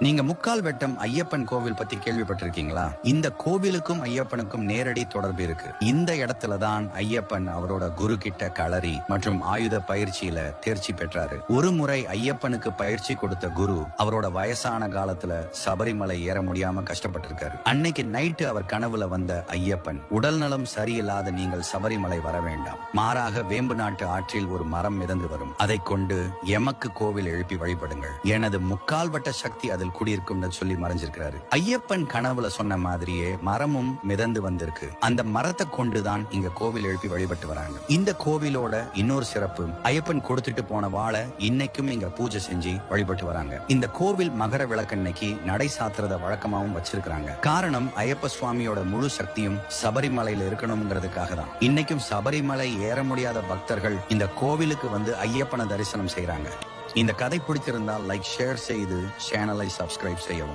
நீங்க முக்கால் வெட்டம் ஐயப்பன் கோவில் பத்தி கேள்விப்பட்டிருக்கீங்களா? இந்த கோவிலுக்கும் ஐயப்பனுக்கும் நேரடி தொடர்பு இருக்கு. இந்த இடத்துல தான் ஐயப்பன் அவரோட குரு கிட்ட களரி மற்றும் ஆயுத பயிற்சியில தேர்ச்சி பெற்றாரு. ஒரு முறை ஐயப்பனுக்கு பயிற்சி கொடுத்த குரு அவரோட வயசான காலத்துல சபரிமலை ஏற முடியாம கஷ்டப்பட்டிருக்காரு. அன்னைக்கு நைட்டு அவர் கனவுல வந்த ஐயப்பன், உடல் நலம் சரியில்லாத நீங்கள் சபரிமலை வர வேண்டாம், மாறாக வேம்பு நாட்டு ஆற்றில் ஒரு மரம் மிதந்து வரும், அதை கொண்டு எமக்கு கோவில் எழுப்பி வழிபடுங்கள், எனது முக்கால் வட்ட சக்தி அதில் குடியிருக்கும் சொல்லி மறைஞ்சிருக்கிறாரு. ஐயப்பன் கனவுல சொன்ன மாதிரியே மரமும் மிதந்து வந்திருக்கு. அந்த மரத்தை கொண்டுதான் இங்க கோவில் எழுப்பி வழிபட்டு வராங்க. இந்த கோவிலோட இன்னொரு சிறப்பு, ஐயப்பன் கொடுத்துட்டு போன வாழை இன்னைக்கும் இங்க பூஜை செஞ்சு வழிபட்டு வராங்க. இந்த கோவில் மகர விளக்கன்னைக்கு நடை சாத்துறத வழக்கமாவும் வச்சிருக்காங்க. காரணம், ஐயப்ப சுவாமியோட முழு சக்தியும் சபரிமலையில இருக்கணும்ங்கிறதுக்காக தான். இன்னைக்கும் சபரிமலை ஏற முடியாத பக்தர்கள் இந்த கோவிலுக்கு வந்து ஐயப்பனை தரிசனம் செய்யறாங்க. இந்த கதை பிடிச்சிருந்தால் லைக், ஷேர் செய்து சேனலை சப்ஸ்கிரைப் செய்யவும்.